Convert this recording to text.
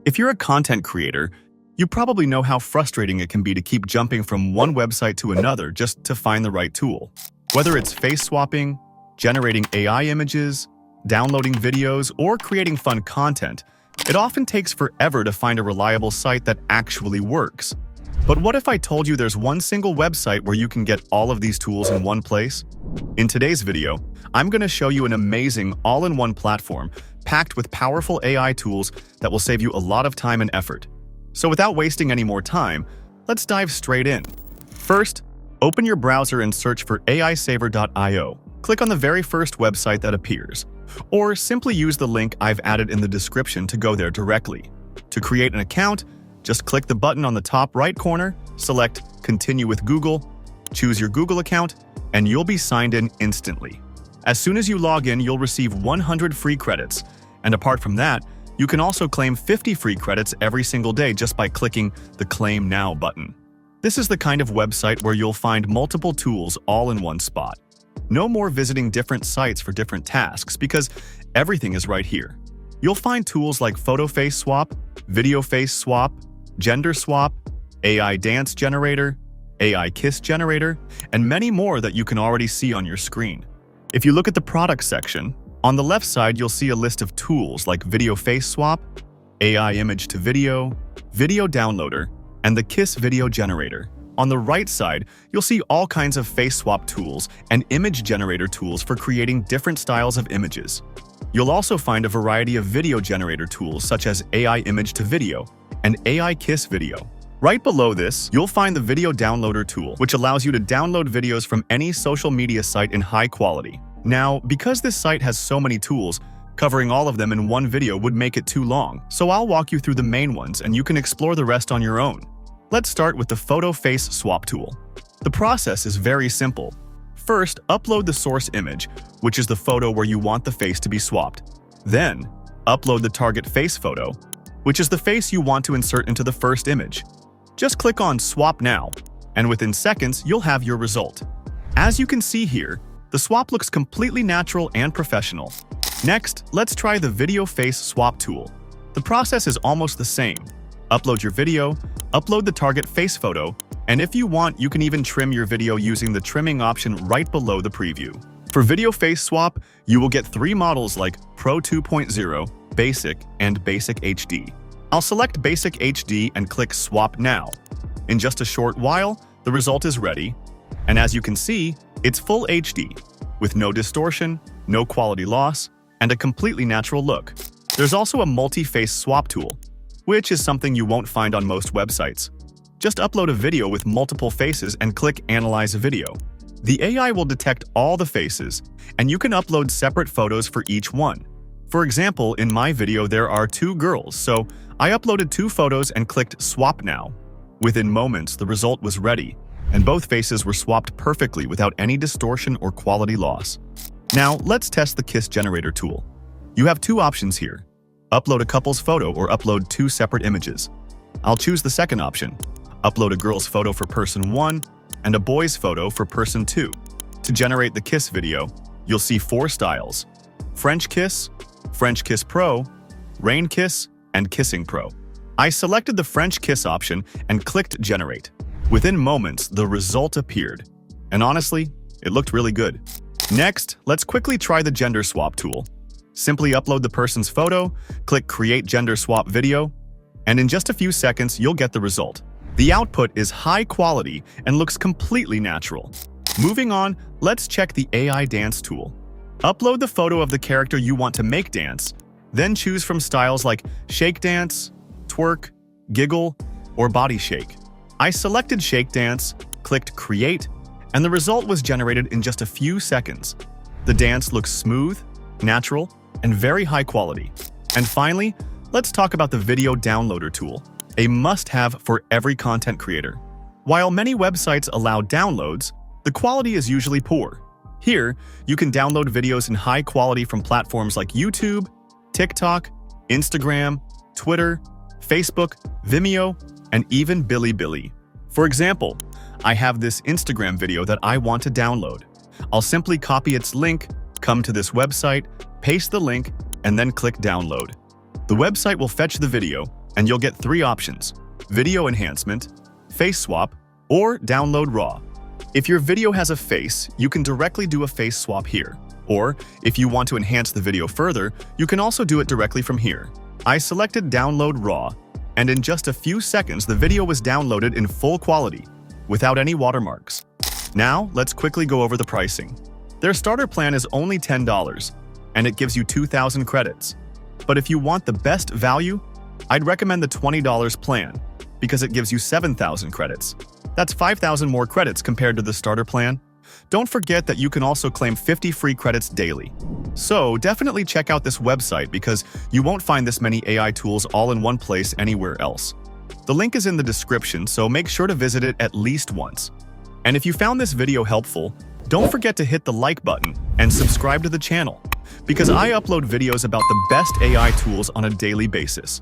If you're a content creator, you probably know how frustrating it can be to keep jumping from one website to another just to find the right tool. Whether it's face swapping, generating AI images, downloading videos, or creating fun content, it often takes forever to find a reliable site that actually works. But what if I told you there's one single website where you can get all of these tools in one place? In today's video, I'm going to show you an amazing all-in-one platform packed with powerful AI tools that will save you a lot of time and effort. So without wasting any more time, let's dive straight in. First, open your browser and search for AISaver.io. Click on the very first website that appears, or simply use the link I've added in the description to go there directly. To create an account, just click the button on the top right corner, select Continue with Google, choose your Google account, and you'll be signed in instantly. As soon as you log in, you'll receive 100 free credits, and apart from that, you can also claim 50 free credits every single day just by clicking the Claim Now button. This is the kind of website where you'll find multiple tools all in one spot. No more visiting different sites for different tasks because everything is right here. You'll find tools like Photo Face Swap, Video Face Swap, Gender Swap, AI Dance Generator, AI Kiss Generator, and many more that you can already see on your screen. If you look at the product section, on the left side you'll see a list of tools like Video Face Swap, AI Image to Video, Video Downloader, and the Kiss Video Generator. On the right side, you'll see all kinds of face swap tools and image generator tools for creating different styles of images. You'll also find a variety of video generator tools such as AI Image to Video and AI Kiss Video. Right below this, you'll find the Video Downloader tool, which allows you to download videos from any social media site in high quality. Now, because this site has so many tools, covering all of them in one video would make it too long, so I'll walk you through the main ones and you can explore the rest on your own. Let's start with the Photo Face Swap tool. The process is very simple. First, upload the source image, which is the photo where you want the face to be swapped. Then, upload the target face photo, which is the face you want to insert into the first image. Just click on Swap Now, and within seconds, you'll have your result. As you can see here, the swap looks completely natural and professional. Next, let's try the Video Face Swap tool. The process is almost the same. Upload your video, upload the target face photo, and if you want, you can even trim your video using the trimming option right below the preview. For Video Face Swap, you will get 3 models like Pro 2.0, Basic, and Basic HD. I'll select Basic HD and click Swap Now. In just a short while, the result is ready, and as you can see, it's full HD, with no distortion, no quality loss, and a completely natural look. There's also a multi-face swap tool, which is something you won't find on most websites. Just upload a video with multiple faces and click Analyze Video. The AI will detect all the faces, and you can upload separate photos for each one. For example, in my video there are 2 girls, so I uploaded 2 photos and clicked Swap Now. Within moments, the result was ready, and both faces were swapped perfectly without any distortion or quality loss. Now, let's test the Kiss Generator tool. You have 2 options here. Upload a couple's photo or upload 2 separate images. I'll choose the second option. Upload a girl's photo for person 1 and a boy's photo for person 2. To generate the Kiss video, you'll see 4 styles: French Kiss Pro, Rain Kiss, and Kissing Pro. I selected the French Kiss option and clicked Generate. Within moments, the result appeared. And honestly, it looked really good. Next, let's quickly try the Gender Swap tool. Simply upload the person's photo, click Create Gender Swap Video, and in just a few seconds, you'll get the result. The output is high quality and looks completely natural. Moving on, let's check the AI Dance tool. Upload the photo of the character you want to make dance, then choose from styles like Shake Dance, Twerk, Giggle, or Body Shake. I selected Shake Dance, clicked Create, and the result was generated in just a few seconds. The dance looks smooth, natural, and very high quality. And finally, let's talk about the Video Downloader tool, a must-have for every content creator. While many websites allow downloads, the quality is usually poor. Here, you can download videos in high quality from platforms like YouTube, TikTok, Instagram, Twitter, Facebook, Vimeo, and even Bilibili. For example, I have this Instagram video that I want to download. I'll simply copy its link, come to this website, paste the link, and then click Download. The website will fetch the video, and you'll get 3 options: video enhancement, face swap, or download raw. If your video has a face, you can directly do a face swap here. Or, if you want to enhance the video further, you can also do it directly from here. I selected download raw, and in just a few seconds the video was downloaded in full quality, without any watermarks. Now, let's quickly go over the pricing. Their starter plan is only $10, and it gives you 2,000 credits. But if you want the best value, I'd recommend the $20 plan, because it gives you 7,000 credits. That's 5,000 more credits compared to the starter plan. Don't forget that you can also claim 50 free credits daily. So definitely check out this website because you won't find this many AI tools all in one place anywhere else. The link is in the description, so make sure to visit it at least once. And if you found this video helpful, don't forget to hit the like button and subscribe to the channel, because I upload videos about the best AI tools on a daily basis.